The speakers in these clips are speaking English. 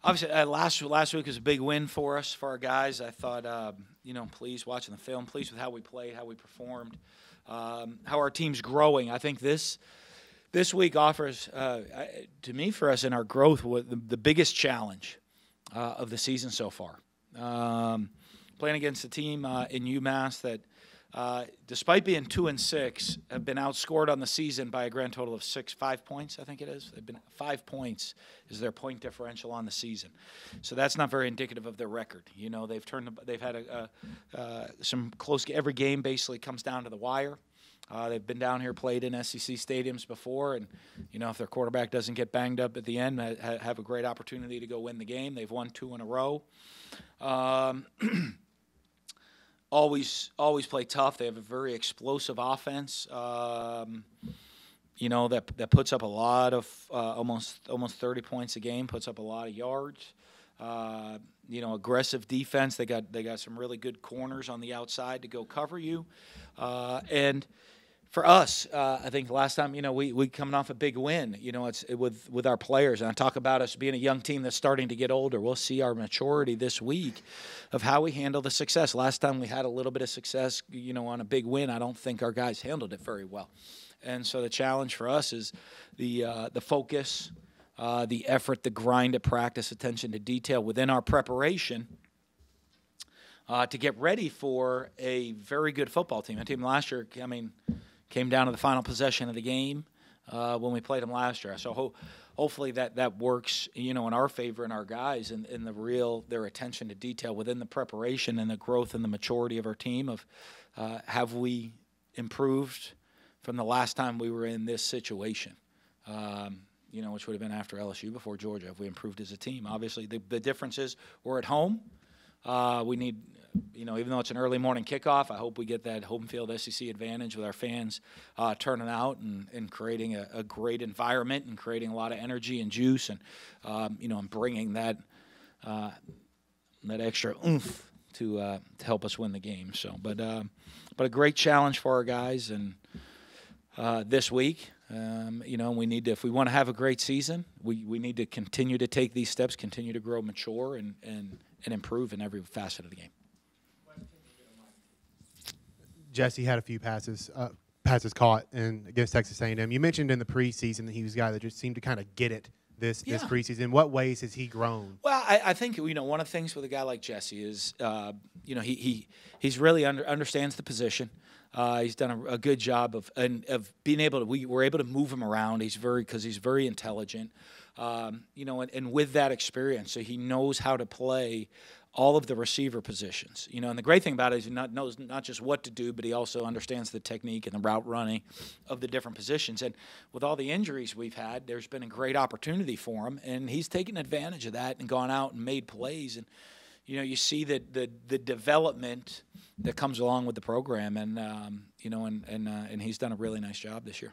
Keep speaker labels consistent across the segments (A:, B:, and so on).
A: Obviously, last week was a big win for us, for our guys. I thought, pleased watching the film, pleased with how we played, how we performed, how our team's growing. I think this week offers, to me, for us in our growth, the biggest challenge of the season so far. Playing against a team in UMass that, despite being 2-6, have been outscored on the season by a grand total of 5 points. I think it is. They've been 5 points is their point differential on the season, so that's not very indicative of their record. They've had some close. Every game basically comes down to the wire. They've been down here, played in SEC stadiums before, and if their quarterback doesn't get banged up at the end, have a great opportunity to go win the game. They've won 2 in a row. Always play tough. They have a very explosive offense. That puts up a lot of almost 30 points a game. Puts up a lot of yards. Aggressive defense. They got some really good corners on the outside to go cover you. And for us, I think last time, we coming off a big win. It's with our players, and I talk about us being a young team that's starting to get older. We'll see our maturity this week of how we handle the success. Last time we had a little bit of success, on a big win. I don't think our guys handled it very well, and so the challenge for us is the focus, the effort, the grind at practice, attention to detail within our preparation. To get ready for a very good football team. A team last year, came down to the final possession of the game when we played them last year. So hopefully that works, in our favor and our guys and their attention to detail within the preparation and the growth and the maturity of our team of have we improved from the last time we were in this situation, which would have been after LSU, before Georgia. Have we improved as a team? Obviously, the difference is we're at home. We need, even though it's an early morning kickoff, I hope we get that home field SEC advantage with our fans turning out and creating a great environment and creating a lot of energy and juice and, and bringing that extra oomph to help us win the game. So, but a great challenge for our guys and this week. We need to, if we want to have a great season, we need to continue to take these steps, continue to grow, mature, and improve in every facet of the game.
B: Jesse had a few passes caught against Texas A&M. You mentioned in the preseason that he was a guy that just seemed to kind of get it this preseason. In what ways has he grown?
A: Well, I think one of the things with a guy like Jesse is he's really understands the position. He's done a good job of being able to. We were able to move him around. He's very intelligent. And with that experience, so he knows how to play all of the receiver positions. And the great thing about it is he knows not just what to do, but he also understands the technique and the route running of the different positions. And with all the injuries we've had, there's been a great opportunity for him, and he's taken advantage of that and gone out and made plays. And you see that the development that comes along with the program, and he's done a really nice job this year.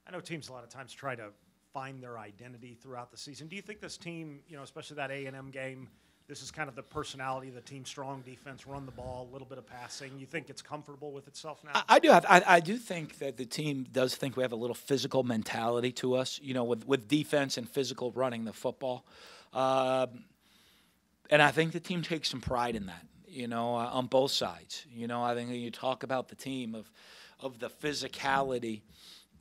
C: I know teams a lot of times try to find their identity throughout the season. Do you think this team, especially that A&M game, this is kind of the personality of the team, strong defense, run the ball, a little bit of passing. You think it's comfortable with itself now?
A: I do think that the team does think we have a little physical mentality to us, with defense and physical running the football. And I think the team takes some pride in that, on both sides. I think when you talk about the team of the physicality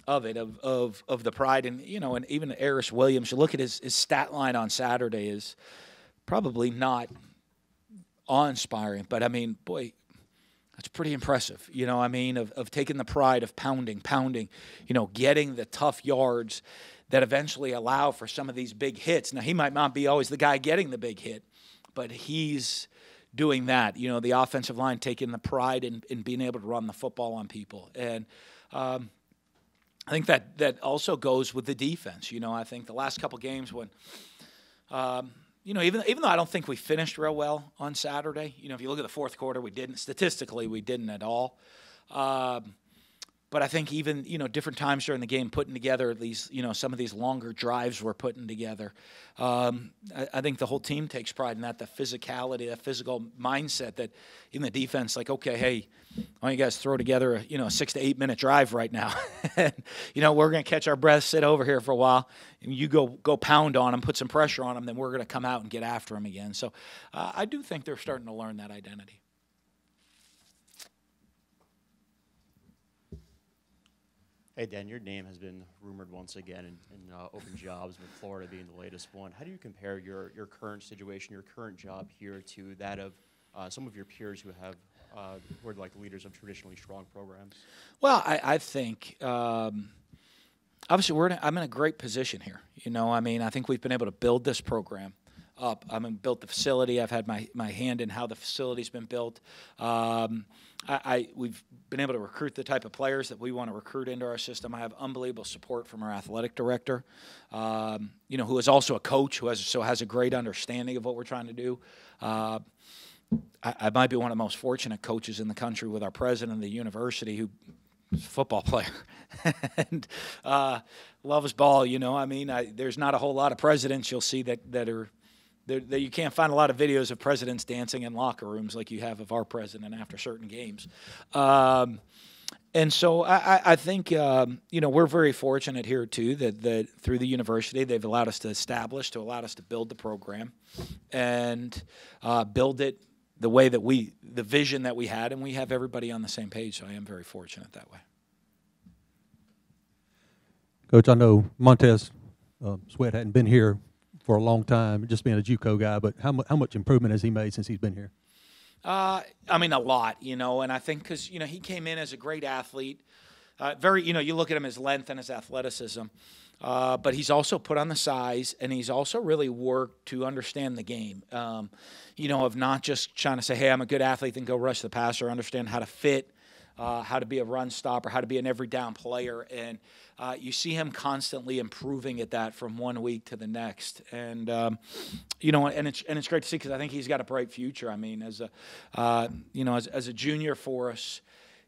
A: of it, of the pride, and and even Eris Williams. You look at his stat line on Saturday is probably not awe-inspiring, but boy, that's pretty impressive. Of taking the pride of pounding, getting the tough yards that eventually allow for some of these big hits. Now he might not be always the guy getting the big hit, but he's doing that. The offensive line taking the pride in being able to run the football on people, and I think that also goes with the defense. I think the last couple games when, even though I don't think we finished real well on Saturday, if you look at the fourth quarter, we didn't. Statistically, we didn't at all. But I think even, different times during the game, putting together these, some of these longer drives we're putting together. I think the whole team takes pride in that, the physicality, that physical mindset that in the defense, like, okay, hey, why don't you guys throw together a 6 to 8 minute drive right now? And, we're going to catch our breath, sit over here for a while, and you go pound on them, put some pressure on them, then we're going to come out and get after them again. So I do think they're starting to learn that identity.
D: Hey, Dan, your name has been rumored once again in open jobs, with Florida being the latest one. How do you compare your current situation, your current job here, to that of some of your peers who are like leaders of traditionally strong programs?
A: Well, I think obviously I'm in a great position here. I think we've been able to build this program up. Built the facility. I've had my hand in how the facility's been built. We've been able to recruit the type of players that we want to recruit into our system. I have unbelievable support from our athletic director, who is also a coach, who has a great understanding of what we're trying to do. I might be one of the most fortunate coaches in the country with our president of the university, who is a football player and loves ball. There's not a whole lot of presidents you'll see that you can't find a lot of videos of presidents dancing in locker rooms like you have of our president after certain games. And so I think, we're very fortunate here, too, that through the university they've allowed us to allowed us to build the program and build it the way that the vision that we had, and we have everybody on the same page, so I am very fortunate that way.
E: Coach, I know Montez Sweat hadn't been here for a long time, just being a JUCO guy, but how much improvement has he made since he's been here?
A: A lot, and I think because, he came in as a great athlete, you look at him, his length and his athleticism, but he's also put on the size, and he's also really worked to understand the game, of not just trying to say, hey, I'm a good athlete, then go rush the passer, understand how to fit, how to be a run stopper, how to be an every down player, and you see him constantly improving at that from 1 week to the next, and and it's great to see, because I think he's got a bright future. As a junior for us,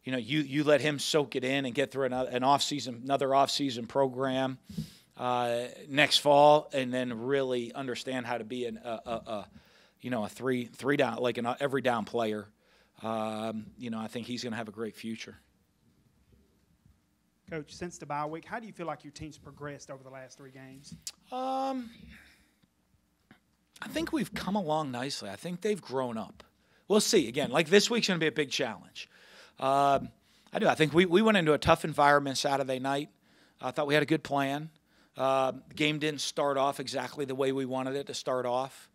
A: you let him soak it in and get through another off-season program next fall, and then really understand how to be a three down, like an every down player. I think he's going to have a great future.
F: Coach, since the bye week, how do you feel like your team's progressed over the last 3 games?
A: I think we've come along nicely. I think they've grown up. We'll see. Again, like this week's going to be a big challenge. I think we went into a tough environment Saturday night. I thought we had a good plan. The game didn't start off exactly the way we wanted it to start off.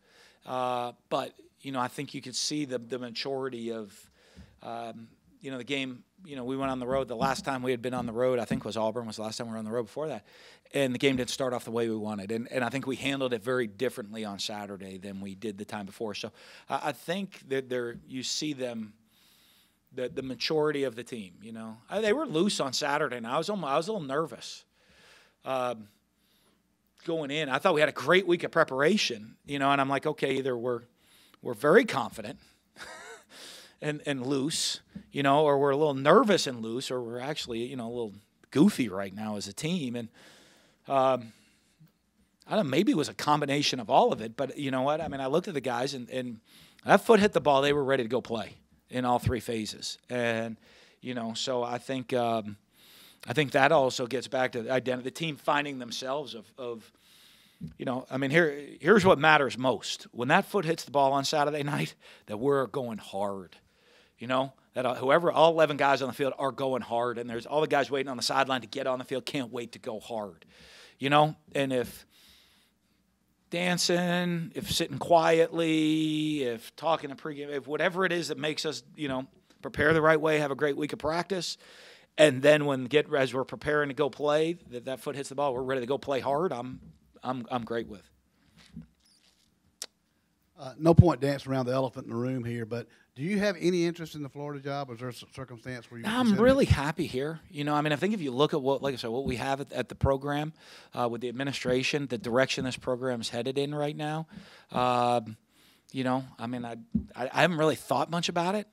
A: But, I think you could see the maturity of, the game. We went on the road. The last time we had been on the road, I think, was Auburn, was the last time we were on the road before that. And the game didn't start off the way we wanted. And I think we handled it very differently on Saturday than we did the time before. So I think that you see them, the maturity of the team, They were loose on Saturday, and I was a little nervous going in. I thought we had a great week of preparation, and I'm like, okay, either we're very confident and loose, or we're a little nervous and loose, or we're actually, a little goofy right now as a team. And I don't know, maybe it was a combination of all of it, but you know what? I looked at the guys, and that foot hit the ball. They were ready to go play in all 3 phases. And, so I think that also gets back to the identity, the team finding themselves of here's what matters most. When that foot hits the ball on Saturday night, that we're going hard. That whoever, all 11 guys on the field are going hard, and there's all the guys waiting on the sideline to get on the field can't wait to go hard. And if dancing, if sitting quietly, if talking to pregame, if whatever it is that makes us, prepare the right way, have a great week of practice, and then as we're preparing to go play, that foot hits the ball, we're ready to go play hard. I'm great with.
G: No point dancing around the elephant in the room here, but do you have any interest in the Florida job? Or is there a circumstance where you?
A: I'm really happy here. I think if you look at what we have at the program, with the administration, the direction this program's headed in right now, I haven't really thought much about it.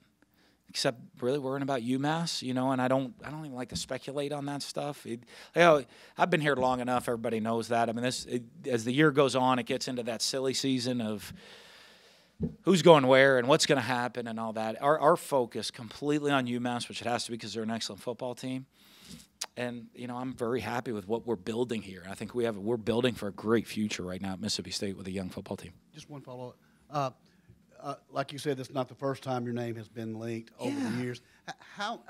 A: except really worrying about UMass, and I don't even like to speculate on that stuff. I've been here long enough. Everybody knows that. I mean, as the year goes on, it gets into that silly season of who's going where and what's going to happen and all that. Our focus completely on UMass, which it has to be because they're an excellent football team. And, I'm very happy with what we're building here. I think we're building for a great future right now at Mississippi State with a young football team.
G: Just one follow-up. Like you said, this is not the first time your name has been linked over the years. How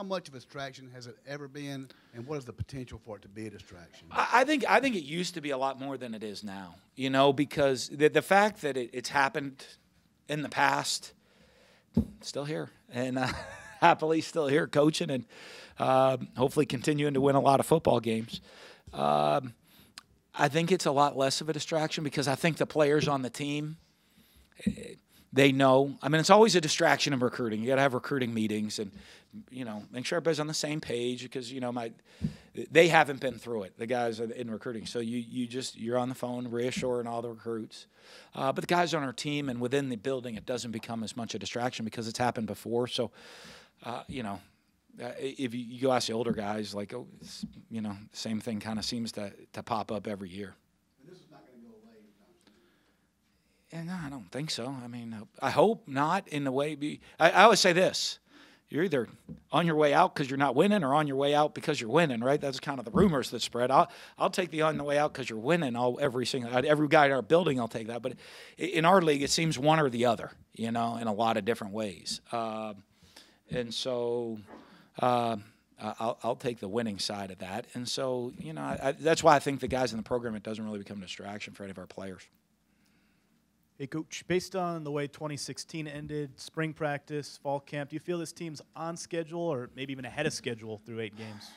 G: much of a distraction has it ever been, and what is the potential for it to be a distraction?
A: I think it used to be a lot more than it is now, because the fact that it's happened in the past, still here, and happily still here coaching and hopefully continuing to win a lot of football games. I think it's a lot less of a distraction because I think the players on the team, they know. I mean, it's always a distraction in recruiting. You got to have recruiting meetings and, make sure everybody's on the same page because, they haven't been through it, the guys in recruiting. So you're on the phone reassuring all the recruits. But the guys on our team and within the building, it doesn't become as much a distraction because it's happened before. So, if you go ask the older guys, like, the same thing kind of seems to pop up every year. And no, I don't think so. I mean, I hope not in the way. I always say this. You're either on your way out because you're not winning or on your way out because you're winning, right? That's kind of the rumors that spread. I'll take the on the way out because you're winning. Every guy in our building, I'll take that. But in our league, it seems one or the other, in a lot of different ways. And so I'll take the winning side of that. And so, that's why I think the guys in the program, it doesn't really become a distraction for any of our players.
H: Hey, Coach, based on the way 2016 ended, spring practice, fall camp, do you feel this team's on schedule or maybe even ahead of schedule through 8 games?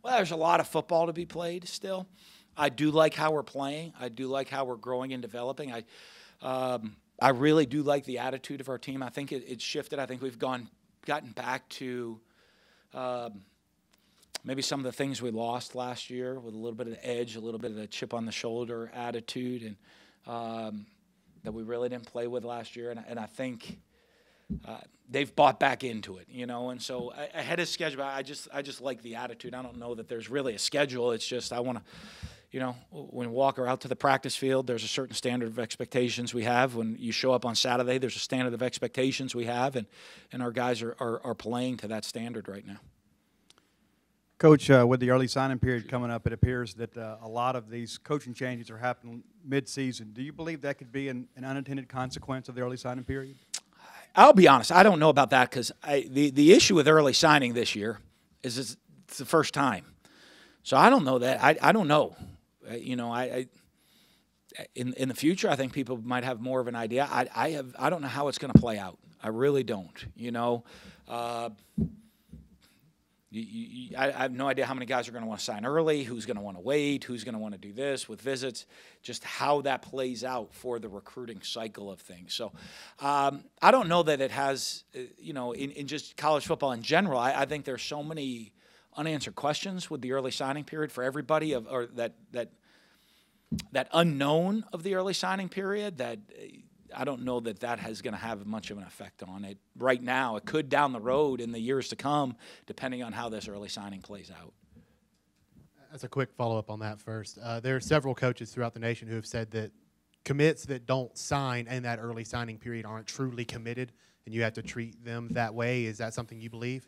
A: Well, there's a lot of football to be played still. I do like how we're playing. I do like how we're growing and developing. I really do like the attitude of our team. I think it's shifted. I think we've gotten back to maybe some of the things we lost last year with a little bit of the edge, a little bit of the chip on the shoulder attitude, and that we really didn't play with last year. And I think they've bought back into it, And so ahead of schedule, I just like the attitude. I don't know that there's really a schedule. It's just I want to, when we walk out to the practice field, there's a certain standard of expectations we have. When you show up on Saturday, there's a standard of expectations we have, and our guys are playing to that standard right now.
I: Coach, with the early signing period coming up, it appears that a lot of these coaching changes are happening mid-season. Do you believe that could be an unintended consequence of the early signing period?
A: I'll be honest. I don't know about that because the issue with early signing this year is it's the first time. So I don't know that. I don't know. In the future, I think people might have more of an idea. I don't know how it's going to play out. I really don't. I have no idea how many guys are going to want to sign early, who's going to want to wait, who's going to want to do this with visits, just how that plays out for the recruiting cycle of things. So I don't know that it has, in just college football in general, I think there's so many unanswered questions with the early signing period for everybody, or that unknown of the early signing period that I don't know that is going to have much of an effect on it right now. It could down the road in the years to come, depending on how this early signing plays out.
B: As a quick follow-up on that first, there are several coaches throughout the nation who have said that commits that don't sign in that early signing period aren't truly committed, and you have to treat them that way. Is that something you believe?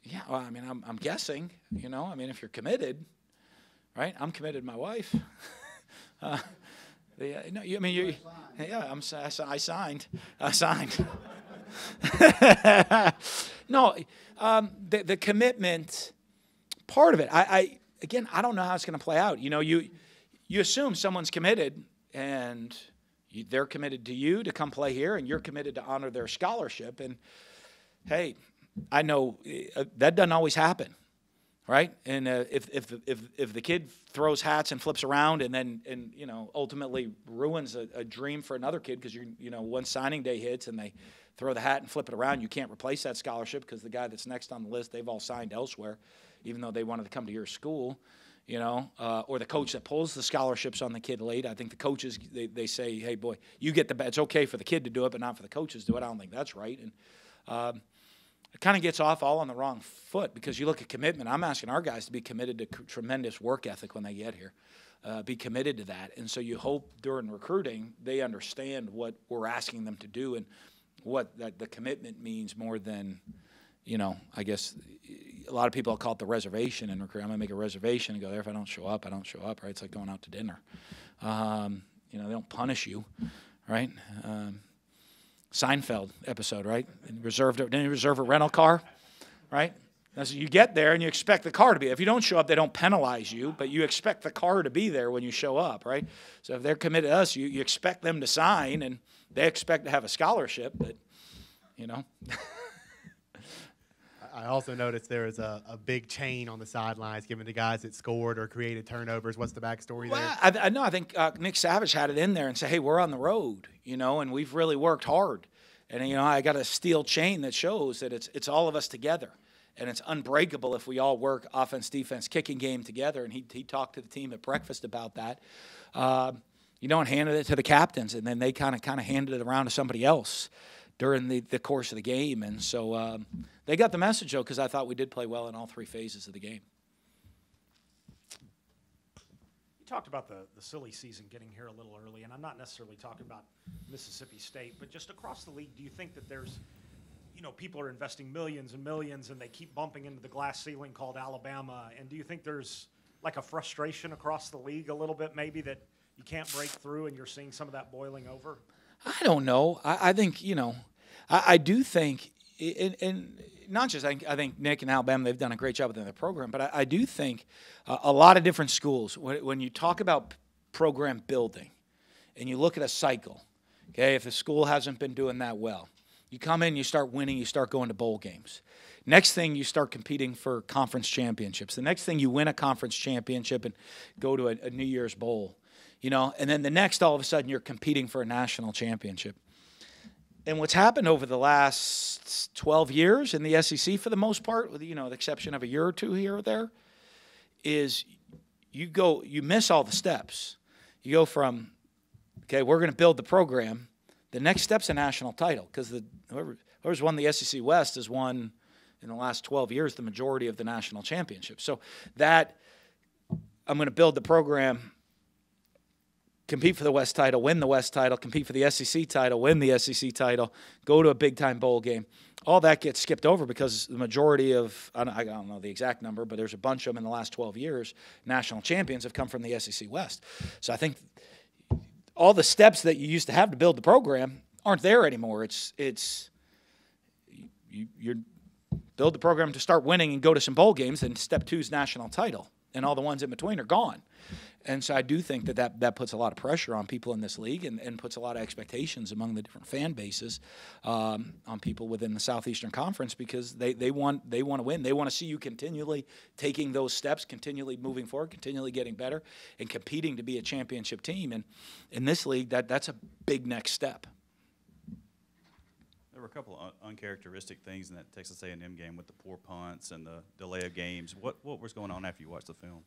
A: Yeah, well, I mean, I'm guessing, I mean, if you're committed, right? I'm committed to my wife. I signed. No, the commitment part of it. I don't know how it's going to play out. You assume someone's committed, and they're committed to you to come play here, and you're committed to honor their scholarship. And hey, I know that doesn't always happen. Right, and if the kid throws hats and flips around and then ultimately ruins a dream for another kid because once signing day hits and they throw the hat and flip it around, you can't replace that scholarship because the guy that's next on the list, they've all signed elsewhere, even though they wanted to come to your school. or the coach that pulls the scholarships on the kid late. I think the coaches, they say, hey, boy, you get it's okay for the kid to do it, but not for the coaches to do it. I don't think that's right. And it kind of gets off all on the wrong foot because you look at commitment. I'm asking our guys to be committed to tremendous work ethic when they get here, be committed to that. And so you hope during recruiting they understand what we're asking them to do and what the commitment means more than, I guess a lot of people call it the reservation in recruiting. I'm going to make a reservation and go there. If I don't show up, I don't show up, right? It's like going out to dinner. They don't punish you, right? Seinfeld episode, right? And didn't he reserve a rental car, right? So you get there and you expect the car to be. If you don't show up, they don't penalize you, but you expect the car to be there when you show up, right? So if they're committed to us, you expect them to sign, and they expect to have a scholarship, but,
B: I also noticed there is a big chain on the sidelines given to guys that scored or created turnovers. What's the backstory there?
A: I think Nick Savage had it in there and said, hey, we're on the road, and we've really worked hard. And, I got a steel chain that shows that it's all of us together. And it's unbreakable if we all work offense, defense, kicking game together. And he talked to the team at breakfast about that. You don't hand it to the captains, and then they kind of handed it around to somebody else during the course of the game. And so they got the message, though, because I thought we did play well in all three phases of the game.
C: You talked about the silly season getting here a little early, and I'm not necessarily talking about Mississippi State, but just across the league, do you think that there's, people are investing millions and millions, and they keep bumping into the glass ceiling called Alabama, and do you think there's like a frustration across the league a little bit maybe that you can't break through and you're seeing some of that boiling over?
A: I don't know. I think, I do think, and not just I think Nick and Alabama, they've done a great job within their program, but I do think a lot of different schools, when you talk about program building and you look at a cycle, okay, if the school hasn't been doing that well, you come in, you start winning, you start going to bowl games. Next thing, you start competing for conference championships. The next thing, you win a conference championship and go to a New Year's Bowl. And then the next, all of a sudden, you're competing for a national championship. And what's happened over the last 12 years in the SEC, for the most part, with the exception of a year or two here or there, is you miss all the steps. You go from, okay, we're going to build the program. The next step's a national title because whoever's won the SEC West has won in the last 12 years the majority of the national championships. So that I'm going to build the program, compete for the West title, win the West title, compete for the SEC title, win the SEC title, go to a big-time bowl game. All that gets skipped over because the majority of, I don't know the exact number, but there's a bunch of them in the last 12 years, national champions have come from the SEC West. So I think all the steps that you used to have to build the program aren't there anymore. You build the program to start winning and go to some bowl games, and step two is national title, and all the ones in between are gone. And so I do think that puts a lot of pressure on people in this league and puts a lot of expectations among the different fan bases on people within the Southeastern Conference because they want to win. They want to see you continually taking those steps, continually moving forward, continually getting better, and competing to be a championship team. And in this league, that's a big next step.
J: There were a couple of uncharacteristic things in that Texas A&M game with the poor punts and the delay of games. What was going on after you watched the film?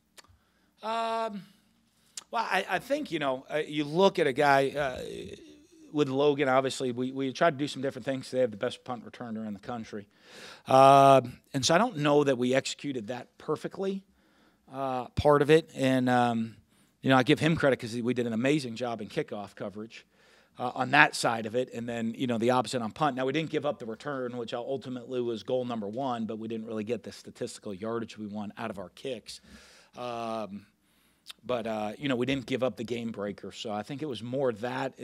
A: Well, I think, you look at a guy with Logan, obviously, we tried to do some different things. They have the best punt returner in the country. And so I don't know that we executed that perfectly, part of it. And, I give him credit because we did an amazing job in kickoff coverage on that side of it. And then, the opposite on punt. Now, we didn't give up the return, which ultimately was goal number one, but we didn't really get the statistical yardage we want out of our kicks. But we didn't give up the game breaker. So I think it was more that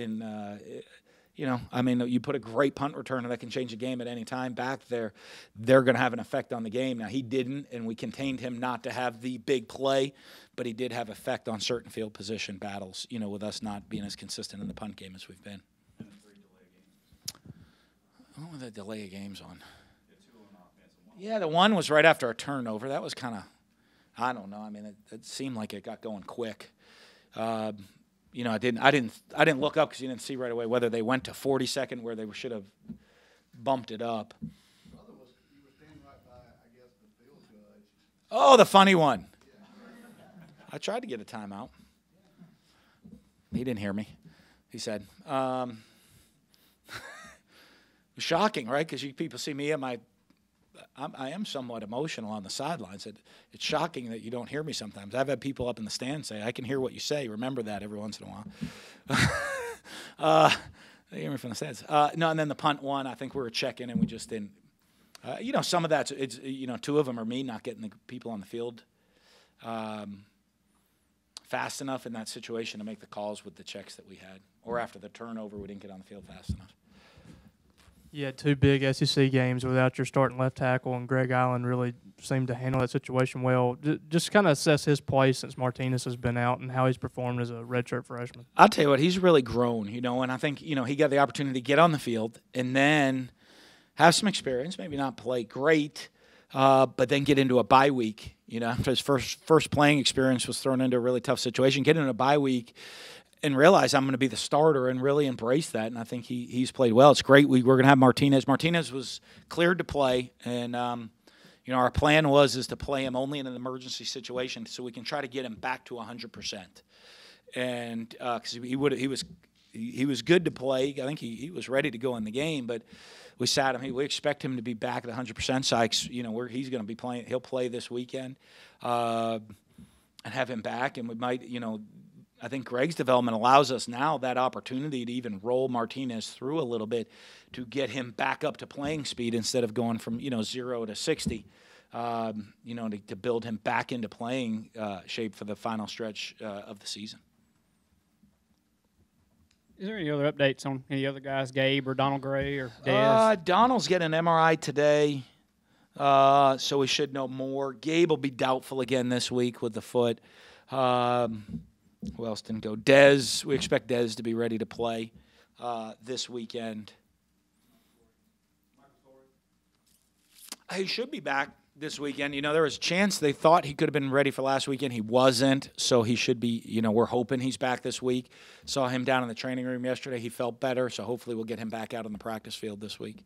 A: you put a great punt returner that can change the game at any time back there, they're going to have an effect on the game. Now, he didn't, and we contained him not to have the big play, but he did have effect on certain field position battles, with us not being as consistent in the punt game as we've been.
J: And 3 delay games.
A: What were the delay of games on?
J: 2 on offense and 1 on
A: Yeah, the one was right after a turnover. That was kind of, I don't know. I mean, it seemed like it got going quick. I didn't look up because you didn't see right away whether they went to 40-second where they should have bumped it up.
G: You were standing right by, I guess, the field judge.
A: Oh, the funny one. I tried to get a timeout. He didn't hear me. He said, shocking, right? Because you people see me I am somewhat emotional on the sidelines. It's shocking that you don't hear me sometimes. I've had people up in the stands say, I can hear what you say. Remember that every once in a while. They hear me from the stands. No, and then the punt one, I think we were checking and we just didn't. Some of that's, two of them are me not getting the people on the field fast enough in that situation to make the calls with the checks that we had. Or after the turnover, we didn't get on the field fast enough.
K: You had two big SEC games without your starting left tackle, and Greg Island really seemed to handle that situation well. Just kind of assess his play since Martinez has been out and how he's performed as a redshirt freshman.
A: I'll tell you what, he's really grown, and I think, he got the opportunity to get on the field and then have some experience, maybe not play great, but then get into a bye week. After his first playing experience was thrown into a really tough situation, get into a bye week and realize I'm going to be the starter and really embrace that. And I think he's played well. It's great. We're going to have Martinez. Martinez was cleared to play, and our plan is to play him only in an emergency situation so we can try to get him back to 100%. And because he was good to play. I think he was ready to go in the game, but we sat him. We expect him to be back at the 100% Sykes. Where he's going to be playing. He'll play this weekend, and have him back. And we might, I think Greg's development allows us now that opportunity to even roll Martinez through a little bit to get him back up to playing speed instead of going from 0 to 60. To build him back into playing shape for the final stretch of the season.
L: Is there any other updates on any other guys, Gabe or Donald Gray or Dez?
A: Donald's getting an MRI today, so we should know more. Gabe will be doubtful again this week with the foot. Who else didn't go? Dez, we expect Dez to be ready to play this weekend. He should be back this weekend. There was a chance they thought he could have been ready for last weekend. He wasn't, so he should be, we're hoping he's back this week. Saw him down in the training room yesterday. He felt better, so hopefully we'll get him back out on the practice field this week.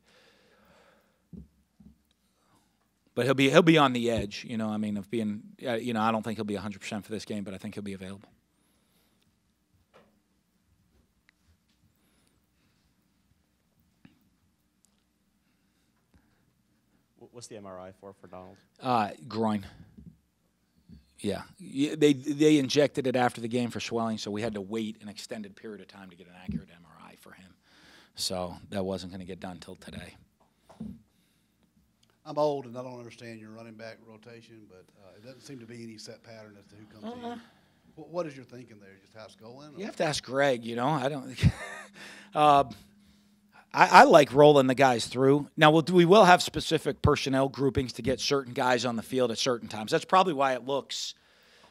A: But he'll be on the edge, of being, I don't think he'll be 100% for this game, but I think he'll be available.
D: What's the MRI for Donald?
A: Groin. Yeah. They injected it after the game for swelling, so we had to wait an extended period of time to get an accurate MRI for him. So that wasn't going to get done till today.
G: I'm old and I don't understand your running back rotation, but it doesn't seem to be any set pattern as to who comes in. What is your thinking there? Just how it's going?
A: You have to ask Greg. I don't. I like rolling the guys through. Now we will have specific personnel groupings to get certain guys on the field at certain times. That's probably why it looks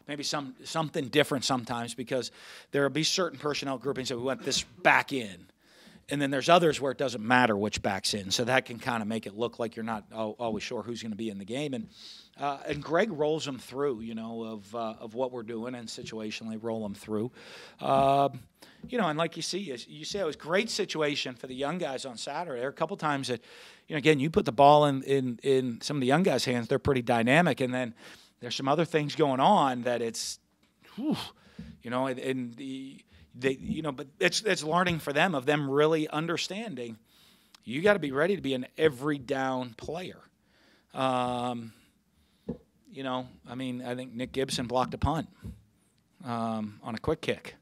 A: maybe something different sometimes, because there will be certain personnel groupings that we want this back in. And then there's others where it doesn't matter which back's in, so that can kind of make it look like you're not always sure who's going to be in the game. And Greg rolls them through, of what we're doing, and situationally roll them through. And like you say, it was a great situation for the young guys on Saturday. There are a couple times that, again, you put the ball in some of the young guys' hands, they're pretty dynamic, and then there's some other things going on that it's, but it's learning for them, of them really understanding you got to be ready to be an every down player. I think Nick Gibson blocked a punt on a quick kick,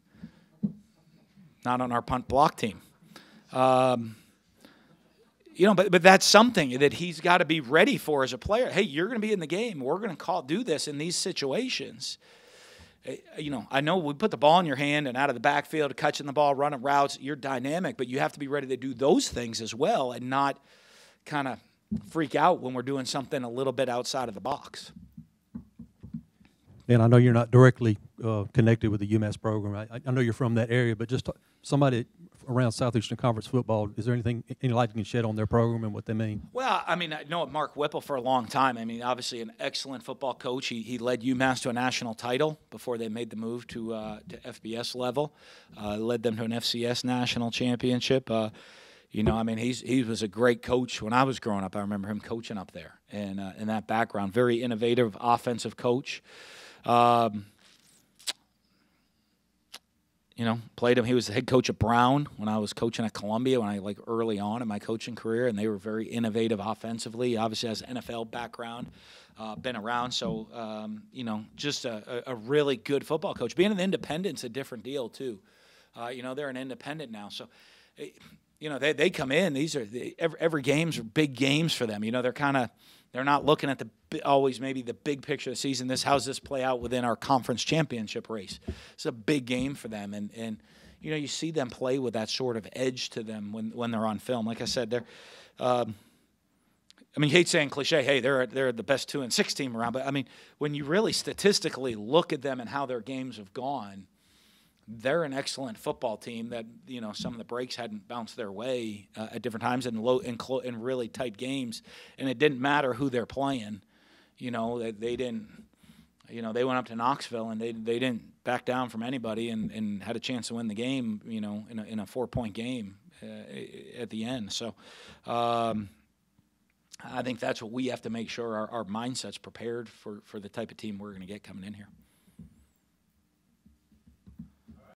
A: not on our punt block team. But that's something that he's got to be ready for as a player. Hey, you're going to be in the game. We're going to do this in these situations. I know we put the ball in your hand and out of the backfield, catching the ball, running routes, you're dynamic, but you have to be ready to do those things as well and not kind of freak out when we're doing something a little bit outside of the box.
E: And I know you're not directly connected with the UMass program. I know you're from that area, but just somebody around Southeastern Conference football, is there any light you can shed on their program and what they mean?
A: Well, I know Mark Whipple for a long time. Obviously an excellent football coach. He led UMass to a national title before they made the move to FBS level. Led them to an FCS national championship. He was a great coach when I was growing up. I remember him coaching up there, and in that background, very innovative offensive coach. played him. He was the head coach at Brown when I was coaching at Columbia, when I early on in my coaching career, and they were very innovative offensively. Obviously has NFL background, been around, so just a really good football coach. Being an independent's a different deal too. They're an independent now, so they come in. These are every games are big games for them. They're not looking at always maybe the big picture of the season. How's this play out within our conference championship race? It's a big game for them, and you see them play with that sort of edge to them when they're on film. Like I said, they're. You hate saying cliche. Hey, they're the best 2-6 team around, but when you really statistically look at them and how their games have gone, they're an excellent football team that some of the breaks hadn't bounced their way at different times in really tight games, and it didn't matter who they're playing. They didn't. They went up to Knoxville and they didn't back down from anybody and had a chance to win the game. In a 4-point game at the end. So I think that's what we have to make sure our mindset's prepared for the type of team we're going to get coming in here.